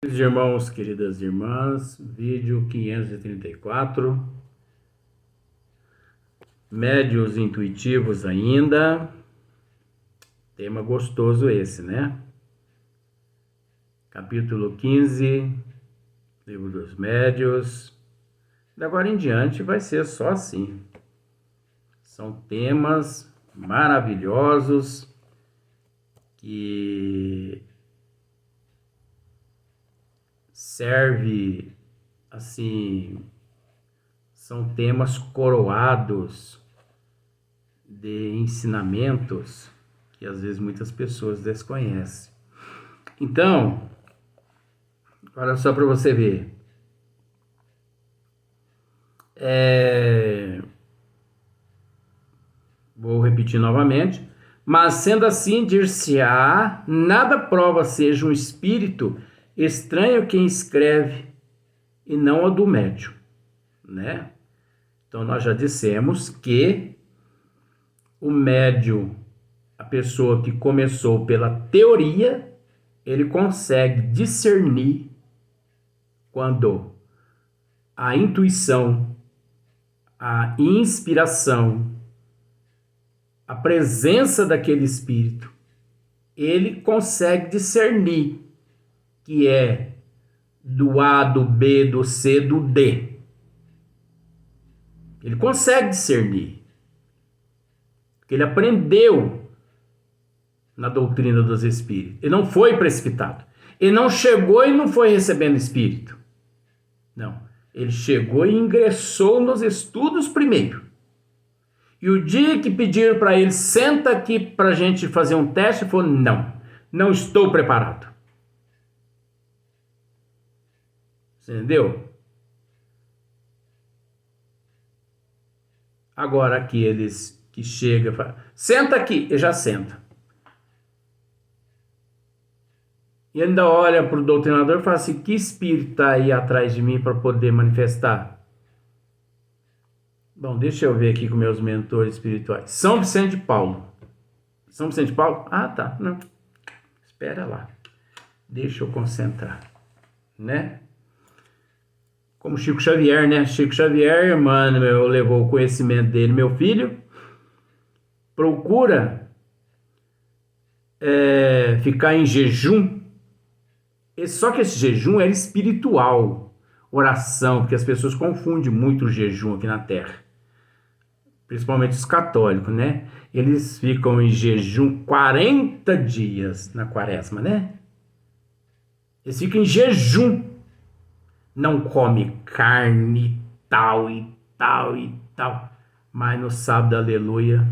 Queridos irmãos, queridas irmãs, vídeo 534, médios intuitivos ainda, tema gostoso esse, né? Capítulo 15, livro dos médios, de agora em diante vai ser só assim, são temas maravilhosos que serve assim, são temas coroados de ensinamentos que às vezes muitas pessoas desconhecem. Então, olha só para você ver. Vou repetir novamente. Mas sendo assim, dir-se-á, nada prova seja um espírito estranho quem escreve e não a do médium, né? Então nós já dissemos que o médium, a pessoa que começou pela teoria, ele consegue discernir quando a intuição, a inspiração, a presença daquele espírito, ele consegue discernir que é do A, do B, do C, do D. Ele consegue discernir. Porque ele aprendeu na doutrina dos espíritos. Ele não foi precipitado. Ele não chegou e não foi recebendo espírito. Não. Ele chegou e ingressou nos estudos primeiro. E o dia que pediram para ele, senta aqui para a gente fazer um teste, ele falou, não estou preparado. Você entendeu? Agora aqueles que chegam, senta aqui, ele já senta. E ainda olha para o doutrinador e fala assim, que espírito está aí atrás de mim para poder manifestar? Bom, deixa eu ver aqui com meus mentores espirituais. São Vicente de Paulo. São Vicente de Paulo? Ah, tá. Não. Espera lá. Deixa eu concentrar. Né? Como Chico Xavier, né? Chico Xavier, mano, levou o conhecimento dele. Meu filho, procura ficar em jejum. Só que esse jejum era espiritual. Oração, porque as pessoas confundem muito o jejum aqui na Terra. Principalmente os católicos, né? Eles ficam em jejum 40 dias na quaresma, né? Eles ficam em jejum. Não come carne, tal e tal e tal. Mas no sábado, aleluia,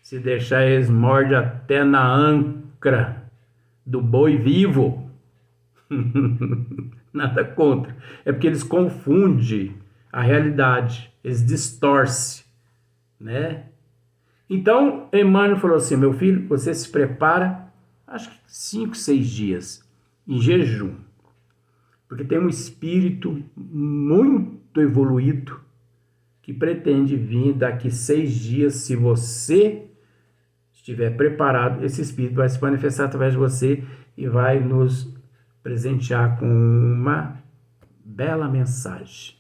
se deixar eles mordem até na ancra do boi vivo. Nada contra. É porque eles confundem a realidade. Eles distorcem, né? Então, Emmanuel falou assim, meu filho, você se prepara, acho que 5, 6 dias, em jejum. Porque tem um espírito muito evoluído que pretende vir daqui 6 dias, se você estiver preparado, esse espírito vai se manifestar através de você e vai nos presentear com uma bela mensagem.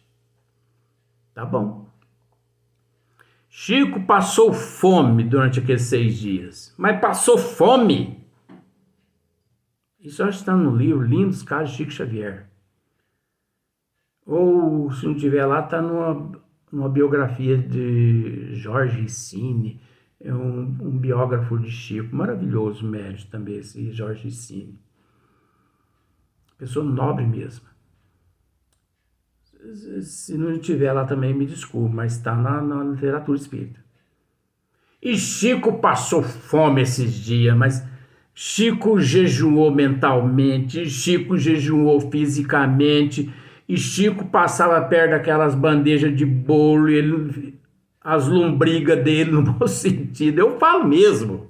Tá bom. Chico passou fome durante aqueles 6 dias. Mas passou fome? Isso acho que está no livro Lindos Casos de Chico Xavier. Ou, se não tiver lá, está numa biografia de Jorge Icine. É um biógrafo de Chico. Maravilhoso médium também, esse Jorge Icine. Pessoa nobre mesmo. Se não tiver lá também, me desculpe, mas está na literatura espírita. E Chico passou fome esses dias, mas Chico jejuou mentalmente, Chico jejuou fisicamente, e Chico passava perto daquelas bandejas de bolo, e as lombrigas dele, no bom sentido. Eu falo mesmo,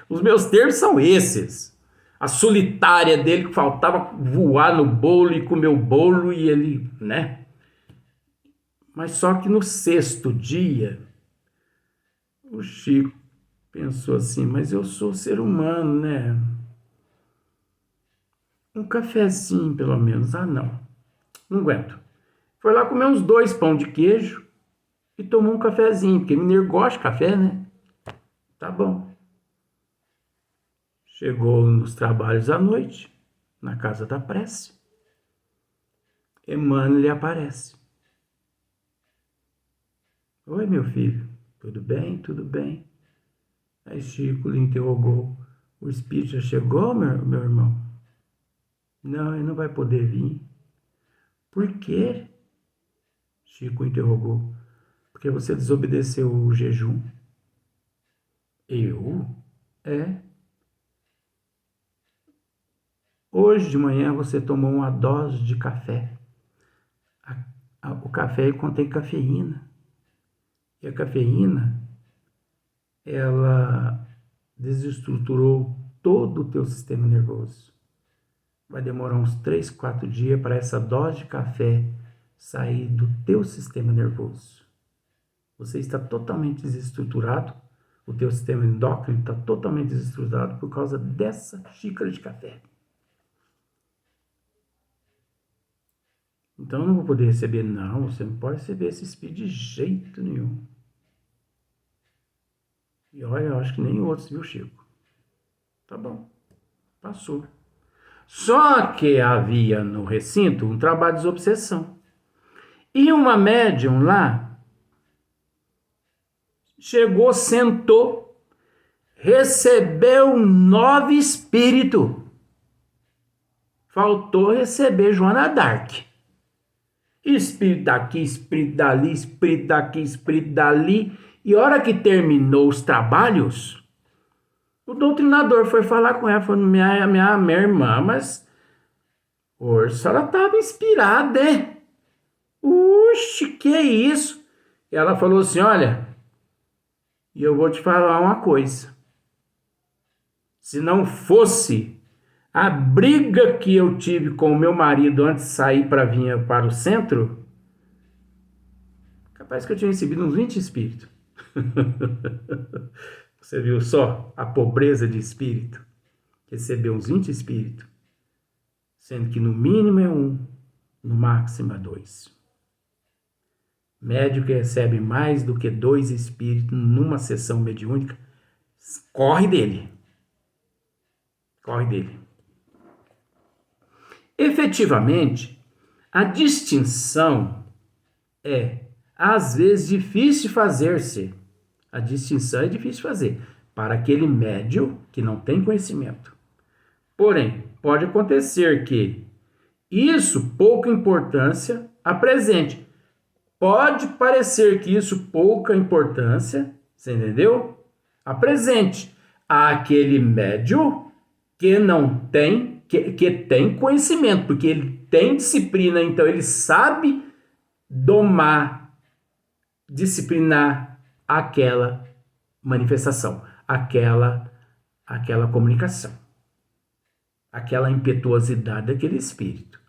os meus termos são esses. A solitária dele, que faltava voar no bolo e comer o bolo, e ele, né? Mas só que no 6º dia, o Chico pensou assim, mas eu sou ser humano, né? um cafezinho, pelo menos. Ah, não aguento. Foi lá comer uns 2 pão de queijo e tomou um cafezinho, porque mineiro gosta de café, né? Tá bom. Chegou nos trabalhos à noite, na casa da prece. Emmanuel lhe aparece. Oi, meu filho. Tudo bem? Tudo bem. Aí Chico lhe interrogou. O espírito já chegou, meu irmão? Não, ele não vai poder vir. Por quê? Chico interrogou. Porque você desobedeceu o jejum. Eu? É. Hoje de manhã você tomou uma dose de café. O café contém cafeína. E a cafeína, ela desestruturou todo o teu sistema nervoso. Vai demorar uns 3, 4 dias para essa dose de café sair do teu sistema nervoso. Você está totalmente desestruturado, o teu sistema endócrino está totalmente desestruturado por causa dessa xícara de café. Então eu não vou poder receber, não, você não pode receber esse espírito de jeito nenhum. E olha, eu acho que nem outros, viu, Chico? Tá bom, passou. Só que havia no recinto um trabalho de desobsessão. E uma médium lá chegou, sentou, recebeu 9 espíritos. Faltou receber Joana d'Arc. Espírito daqui, espírito dali, espírito daqui, espírito dali. E a hora que terminou os trabalhos, o doutrinador foi falar com ela, falando, minha irmã, mas hoje a senhora estava inspirada, né? Uxe, que é isso? E ela falou assim, olha, e eu vou te falar uma coisa. Se não fosse a briga que eu tive com o meu marido antes de sair para vir para o centro, capaz que eu tinha recebido uns 20 espíritos. Você viu só a pobreza de espírito? Receber uns 20 espíritos, sendo que no mínimo é 1, no máximo é 2. Médium que recebe mais do que 2 espíritos numa sessão mediúnica, corre dele. Corre dele. Efetivamente, a distinção é, às vezes, difícil de fazer-se. A distinção é difícil de fazer para aquele médium que não tem conhecimento. Porém, pode acontecer que isso pouca importância apresente. Pode parecer que isso pouca importância, você entendeu? Apresente àquele médium que não tem, que tem conhecimento, porque ele tem disciplina, então ele sabe domar, disciplinar aquela manifestação, aquela comunicação, aquela impetuosidade daquele espírito.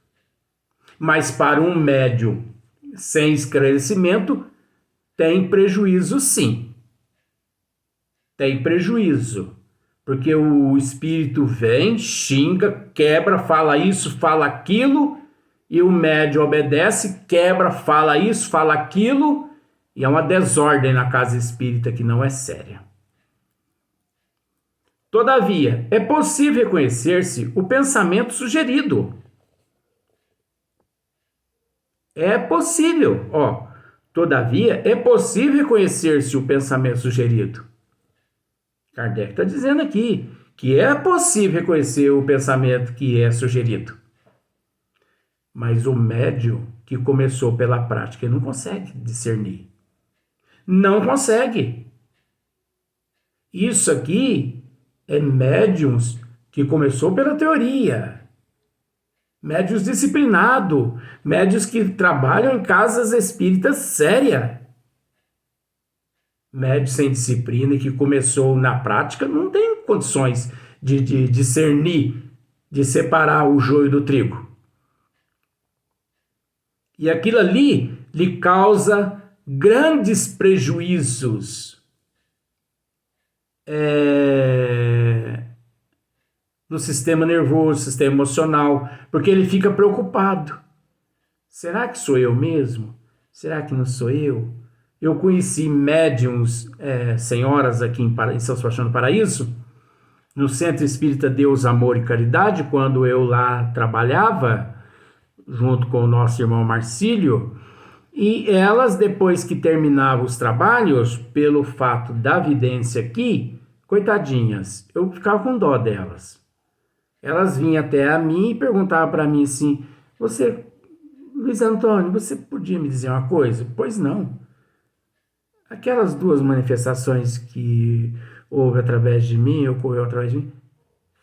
Mas para um médium sem esclarecimento, tem prejuízo sim. Tem prejuízo. Porque o espírito vem, xinga, quebra, fala isso, fala aquilo, e o médium obedece, quebra, fala isso, fala aquilo, e é uma desordem na casa espírita que não é séria. Todavia, é possível reconhecer-se o pensamento sugerido. É possível, todavia, é possível reconhecer-se o pensamento sugerido. Kardec está dizendo aqui que é possível reconhecer o pensamento que é sugerido. Mas o médium que começou pela prática ele não consegue discernir. Não consegue. Isso aqui é médiums que começou pela teoria. Médios disciplinados, médios que trabalham em casas espíritas sérias. Médio sem disciplina e que começou na prática não tem condições de discernir, de separar o joio do trigo. E aquilo ali lhe causa grandes prejuízos no sistema nervoso, sistema emocional, porque ele fica preocupado. Será que sou eu mesmo? Será que não sou eu? Eu conheci médiums, senhoras aqui em São Sebastião do Paraíso, no Centro Espírita Deus, Amor e Caridade, quando eu lá trabalhava, junto com o nosso irmão Marcílio, e elas, depois que terminavam os trabalhos, pelo fato da vidência aqui, coitadinhas, eu ficava com dó delas. Elas vinham até a mim e perguntavam para mim assim, Luiz Antônio, você podia me dizer uma coisa? Pois não. Aquelas duas manifestações que houve através de mim, ocorreu através de mim,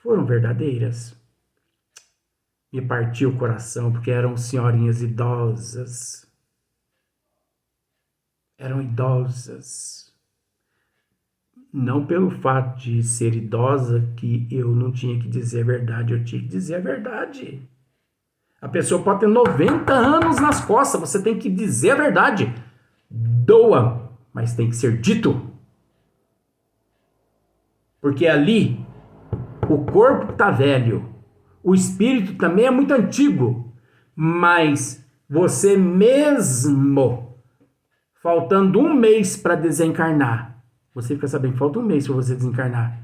foram verdadeiras. Me partiu o coração, porque eram senhorinhas idosas. Eram idosas. Não pelo fato de ser idosa que eu não tinha que dizer a verdade, eu tinha que dizer a verdade. A pessoa pode ter 90 anos nas costas, você tem que dizer a verdade. Doa, mas tem que ser dito. Porque ali, o corpo está velho, o espírito também é muito antigo, mas você mesmo, faltando um mês para desencarnar, você fica sabendo que falta um mês para você desencarnar.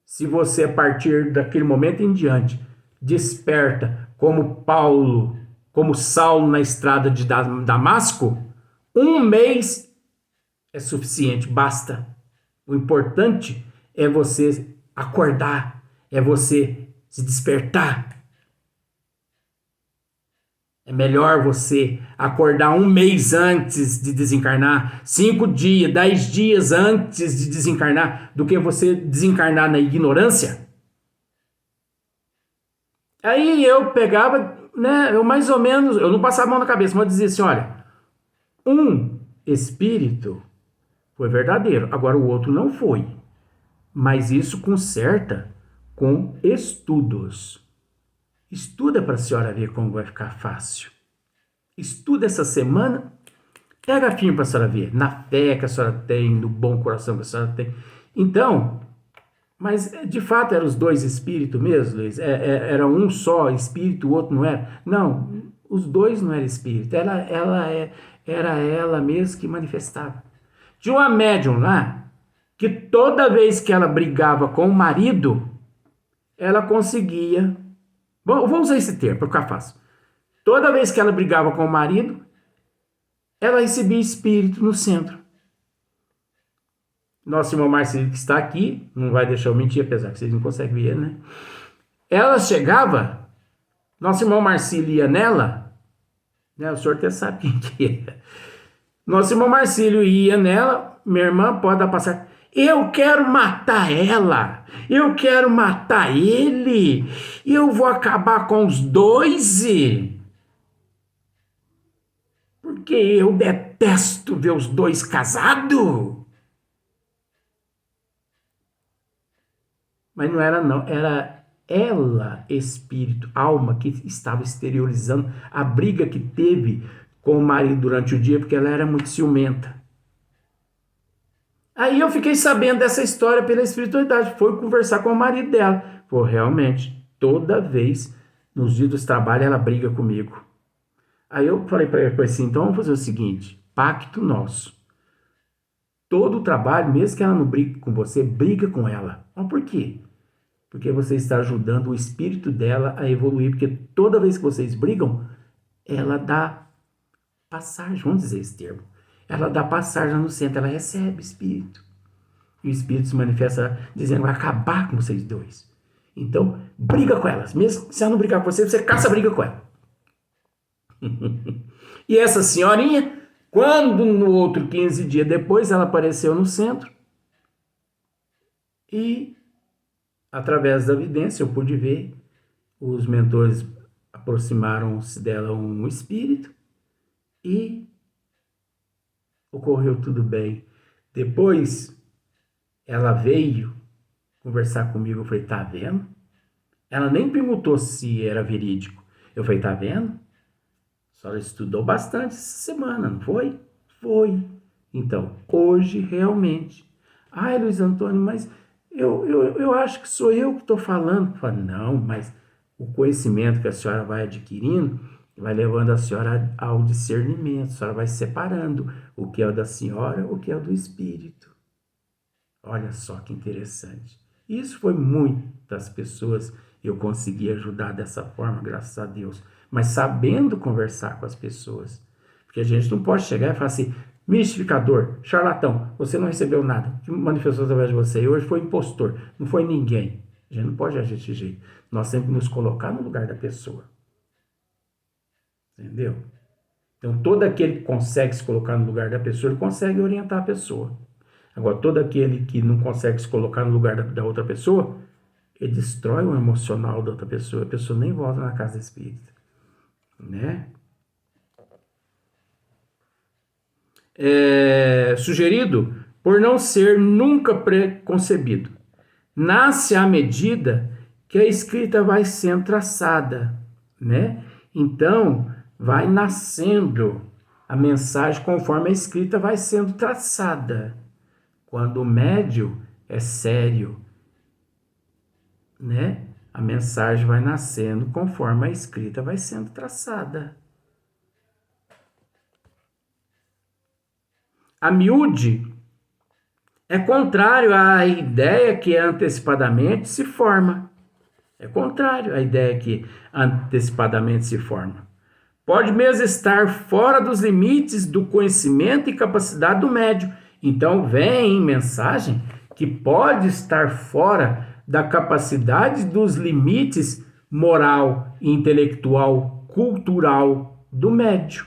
Se você, a partir daquele momento em diante, desperta como Paulo, como Saulo na estrada de Damasco, um mês é suficiente, basta. O importante é você acordar, é você se despertar. É melhor você acordar um mês antes de desencarnar, 5 dias, 10 dias antes de desencarnar, do que você desencarnar na ignorância. Aí eu pegava, né, eu mais ou menos, eu não passava a mão na cabeça, mas eu dizia assim, olha, um espírito foi verdadeiro, agora o outro não foi. Mas isso conserta com estudos. Estuda para a senhora ver como vai ficar fácil. Estuda essa semana, pega firme para a senhora ver, na fé que a senhora tem, no bom coração que a senhora tem. Então, mas de fato eram os dois espíritos mesmo, Luiz? Era um só espírito, o outro não era? Não, os dois não eram espírito, era ela mesmo que manifestava. Tinha uma médium lá, que toda vez que ela brigava com o marido, ela conseguia... Vou usar esse termo para ficar fácil. Toda vez que ela brigava com o marido, ela recebia espírito no centro. Nosso irmão Marcelo, que está aqui, não vai deixar eu mentir, apesar que vocês não conseguem ver, né? Ela chegava, nosso irmão Marcelo ia nela, né? O senhor até sabe quem que é. Nosso irmão Marcílio ia nela, minha irmã pode dar passar. Eu quero matar ela, eu quero matar ele, eu vou acabar com os dois, porque eu detesto ver os dois casados. Mas não era não, era ela, espírito, alma, que estava exteriorizando a briga que teve com o marido durante o dia, porque ela era muito ciumenta. Aí eu fiquei sabendo dessa história pela espiritualidade, foi conversar com o marido dela. Pô, realmente, toda vez, nos dias do trabalho, ela briga comigo. Aí eu falei para ele assim, então vamos fazer o seguinte, pacto nosso. Todo o trabalho, mesmo que ela não brigue com você, briga com ela. Mas por quê? Porque você está ajudando o espírito dela a evoluir, porque toda vez que vocês brigam, ela dá passagem, vamos dizer esse termo. Ela dá passagem no centro, ela recebe espírito. E o espírito se manifesta dizendo que vai acabar com vocês dois. Então, briga com elas. Mesmo se ela não brigar com você, você caça a briga com ela. E essa senhorinha, quando no outro 15 dias depois, ela apareceu no centro. E, através da vidência, eu pude ver, os mentores aproximaram-se dela um espírito e ocorreu tudo bem. Depois, ela veio conversar comigo. Eu falei, tá vendo? Ela nem perguntou se era verídico. Eu falei, tá vendo? A senhora estudou bastante essa semana, não foi? Foi. Então, hoje, realmente. Ai, Luiz Antônio, mas eu acho que sou eu que estou falando. Fala, não, mas o conhecimento que a senhora vai adquirindo vai levando a senhora ao discernimento. A senhora vai separando o que é o da senhora, o que é o do espírito. Olha só que interessante. Isso foi muitas pessoas eu consegui ajudar dessa forma, graças a Deus. Mas sabendo conversar com as pessoas. Porque a gente não pode chegar e falar assim, mistificador, charlatão, você não recebeu nada, que manifestou através de você, e hoje foi impostor, não foi ninguém. A gente não pode agir desse jeito. Nós sempre nos colocar no lugar da pessoa. Entendeu? Então, todo aquele que consegue se colocar no lugar da pessoa, ele consegue orientar a pessoa. Agora, todo aquele que não consegue se colocar no lugar da outra pessoa, ele destrói o emocional da outra pessoa. A pessoa nem volta na casa espírita. Né? Sugerido por não ser nunca preconcebido. Nasce à medida que a escrita vai sendo traçada, né? Então, vai nascendo a mensagem conforme a escrita vai sendo traçada. Quando o médium é sério, né? A mensagem vai nascendo conforme a escrita vai sendo traçada. A miúde é contrário à ideia que antecipadamente se forma. É contrário à ideia que antecipadamente se forma. Pode mesmo estar fora dos limites do conhecimento e capacidade do médium. Então, vem mensagem que pode estar fora da capacidade dos limites moral, intelectual, cultural do médium.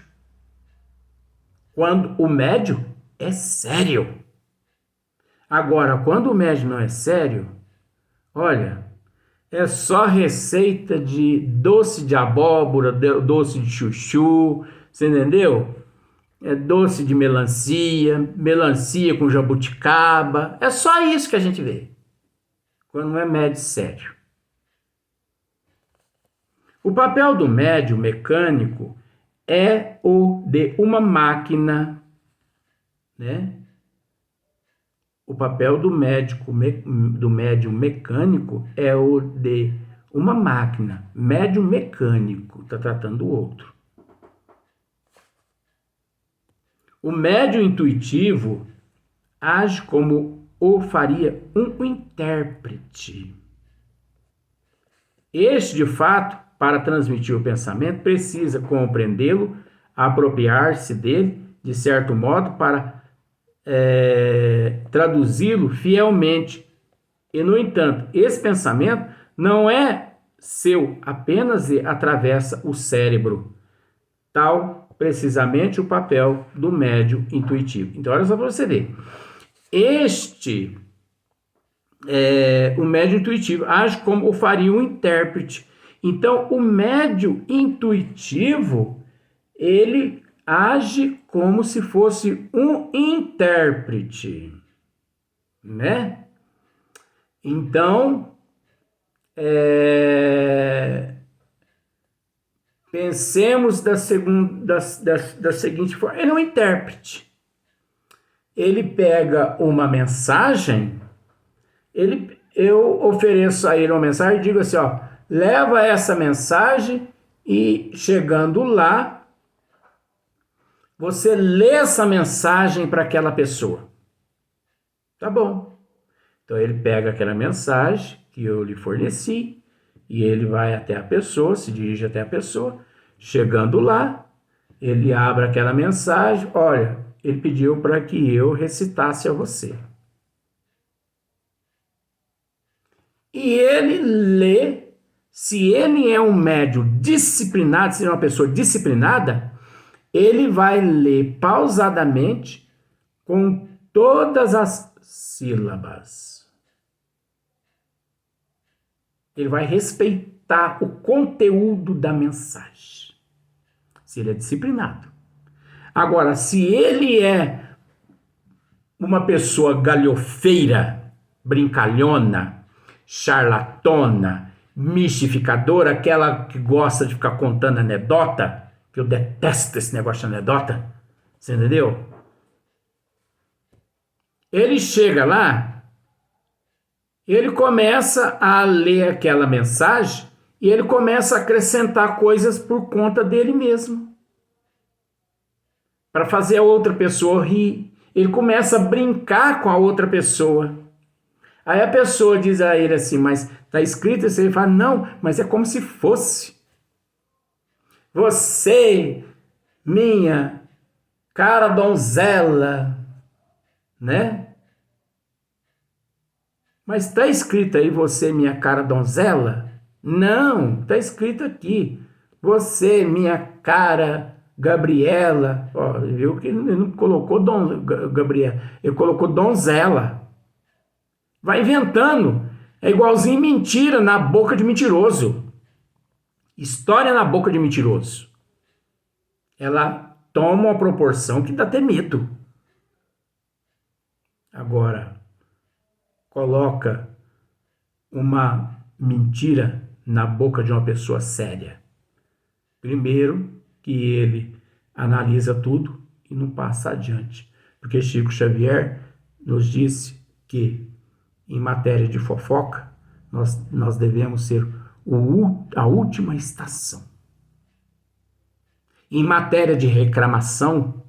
Quando o médium é sério. Agora, quando o médium não é sério, olha, é só receita de doce de abóbora, doce de chuchu, você entendeu? É doce de melancia, melancia com jabuticaba, é só isso que a gente vê, quando não é médium sério. O papel do médium mecânico é o de uma máquina, né? O papel do médium mecânico é o de uma máquina. Médium mecânico, está tratando o outro. O médium intuitivo age como o faria um intérprete. Este, de fato, para transmitir o pensamento, precisa compreendê-lo, apropriar-se dele, de certo modo, para traduzi-lo fielmente. E, no entanto, esse pensamento não é seu, apenas atravessa o cérebro. Tal, precisamente, o papel do médium intuitivo. Então, olha só para você ver. O médium intuitivo age como o faria um intérprete. Então, o médium intuitivo, ele age como se fosse um intérprete, né? Então, pensemos da seguinte forma: ele é um intérprete. Ele pega uma mensagem, eu ofereço a ele uma mensagem e digo assim, ó, leva essa mensagem e chegando lá, você lê essa mensagem para aquela pessoa. Tá bom. Então ele pega aquela mensagem que eu lhe forneci e ele vai até a pessoa, se dirige até a pessoa. Chegando lá, ele abre aquela mensagem. Olha, ele pediu para que eu recitasse a você. E ele lê. Se ele é um médium disciplinado, se ele é uma pessoa disciplinada, ele vai ler pausadamente com todas as sílabas. Ele vai respeitar o conteúdo da mensagem. Se ele é disciplinado. Agora, se ele é uma pessoa galhofeira, brincalhona, charlatona, mistificadora, aquela que gosta de ficar contando anedota, que eu detesto esse negócio de anedota, você entendeu? Ele chega lá ele começa a ler aquela mensagem e ele começa a acrescentar coisas por conta dele mesmo, para fazer a outra pessoa rir. Ele começa a brincar com a outra pessoa. Aí a pessoa diz a ele assim, mas está escrito assim, ele fala, não, mas é como se fosse. Você, minha cara donzela, né? Mas está escrito aí, você, minha cara donzela? Não, está escrito aqui, você, minha cara Gabriela. Ó, viu que ele não colocou Gabriela, ele colocou donzela. Vai inventando, é igualzinho mentira na boca de mentiroso. História na boca de mentiroso. Ela toma uma proporção que dá até medo. Agora, coloca uma mentira na boca de uma pessoa séria. Primeiro, que ele analisa tudo e não passa adiante. Porque Chico Xavier nos disse que, em matéria de fofoca, nós devemos ser a última estação. Em matéria de reclamação,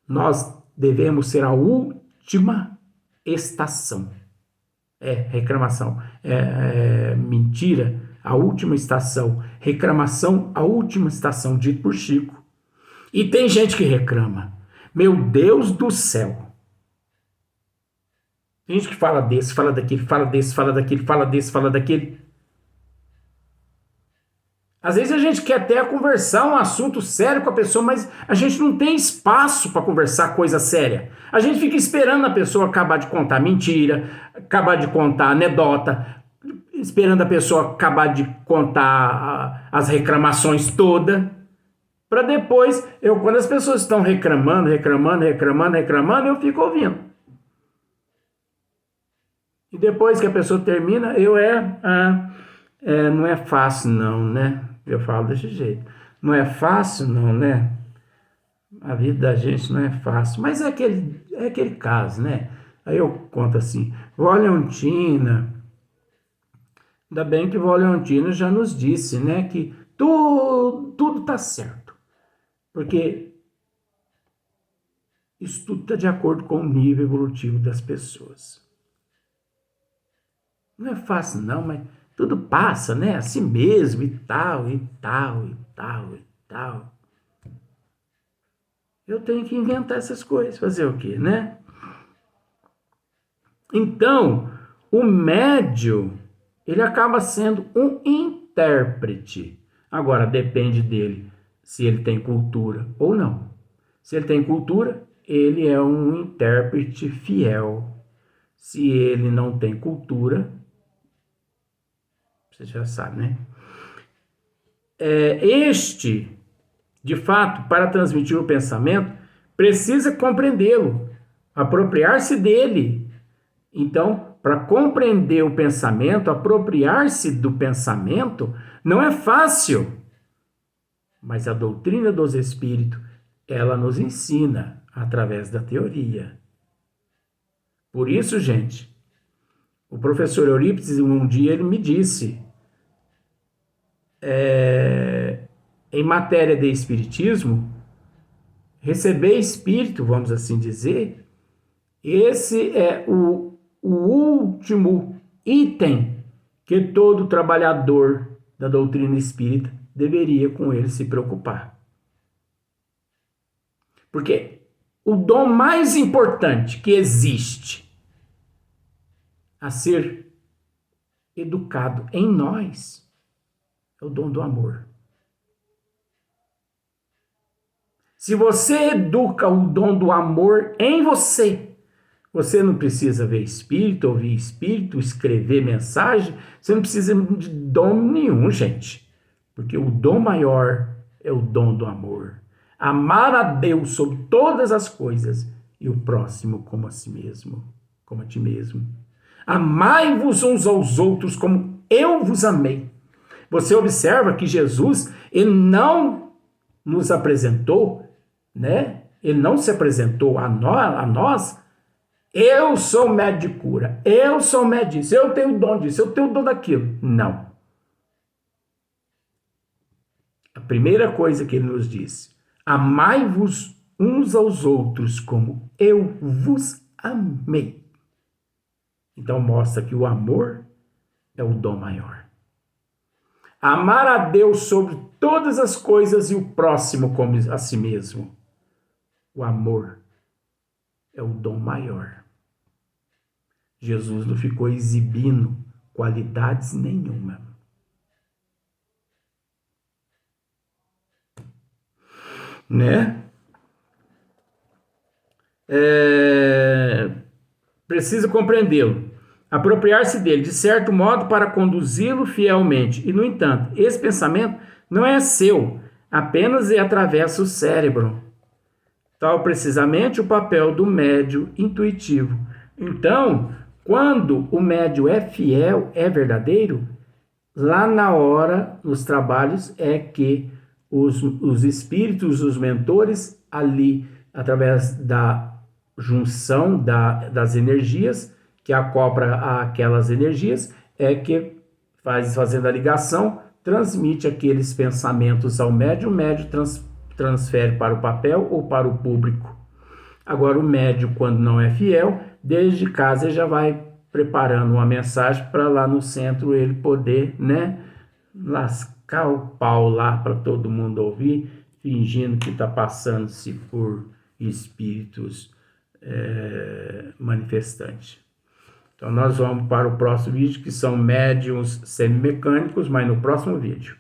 nós devemos ser a última estação. Reclamação. Mentira, a última estação. Reclamação, a última estação, dito por Chico. E tem gente que reclama. Meu Deus do céu. Tem gente que fala desse, fala daquele, fala desse, fala daquele, fala desse, fala daquele. Às vezes a gente quer até conversar um assunto sério com a pessoa, mas a gente não tem espaço para conversar coisa séria. A gente fica esperando a pessoa acabar de contar mentira, acabar de contar anedota, esperando a pessoa acabar de contar as reclamações todas, para depois, quando as pessoas estão reclamando, eu fico ouvindo. E depois que a pessoa termina, não é fácil não, né? Eu falo desse jeito. Não é fácil não, né? A vida da gente não é fácil. Mas é aquele caso, né? Aí eu conto assim, Vó Leontina, ainda bem que Vó Leontina já nos disse, né? Que tudo tá certo. Porque isso tudo está de acordo com o nível evolutivo das pessoas. Não é fácil não, mas tudo passa, né? Assim mesmo, e tal. Eu tenho que inventar essas coisas, fazer o quê, né? Então, o médium, ele acaba sendo um intérprete. Agora, depende dele se ele tem cultura ou não. Se ele tem cultura, ele é um intérprete fiel. Se ele não tem cultura, você já sabe, né? De fato, para transmitir o pensamento, precisa compreendê-lo, apropriar-se dele. Então, para compreender o pensamento, apropriar-se do pensamento, não é fácil. Mas a doutrina dos espíritos, ela nos ensina através da teoria. Por isso, gente, o professor Eurípides, um dia ele me disse, em matéria de espiritismo, receber espírito, vamos assim dizer, esse é o último item que todo trabalhador da doutrina espírita deveria com ele se preocupar. Porque o dom mais importante que existe a ser educado em nós é o dom do amor. Se você educa o dom do amor em você, você não precisa ver espírito, ouvir espírito, escrever mensagem, você não precisa de dom nenhum, gente. Porque o dom maior é o dom do amor. Amar a Deus sobre todas as coisas e o próximo como a si mesmo, como a ti mesmo. Amai-vos uns aos outros como eu vos amei. Você observa que Jesus, ele não nos apresentou, né? Ele não se apresentou a nós Eu sou médium de cura, eu sou médium disso, eu tenho o dom disso, eu tenho o dom daquilo. Não. A primeira coisa que ele nos diz: amai-vos uns aos outros como eu vos amei. Então mostra que o amor é o dom maior. Amar a Deus sobre todas as coisas e o próximo como a si mesmo. O amor é o dom maior. Jesus não ficou exibindo qualidades nenhuma. Né? Precisa compreendê-lo, apropriar-se dele, de certo modo, para conduzi-lo fielmente. E, no entanto, esse pensamento não é seu, apenas atravessa o cérebro. Tal, precisamente, o papel do médium intuitivo. Então, quando o médium é fiel, é verdadeiro, lá na hora, nos trabalhos, é que os espíritos, os mentores, ali, através da junção das energias, que acopla aquelas energias, é que fazendo a ligação, transmite aqueles pensamentos ao médium, o médium transfere para o papel ou para o público. Agora, o médium, quando não é fiel, desde casa ele já vai preparando uma mensagem para lá no centro ele poder, né, lascar o pau lá para todo mundo ouvir, fingindo que está passando-se por espíritos manifestantes. Então nós vamos para o próximo vídeo, que são médiuns semimecânicos, mas no próximo vídeo.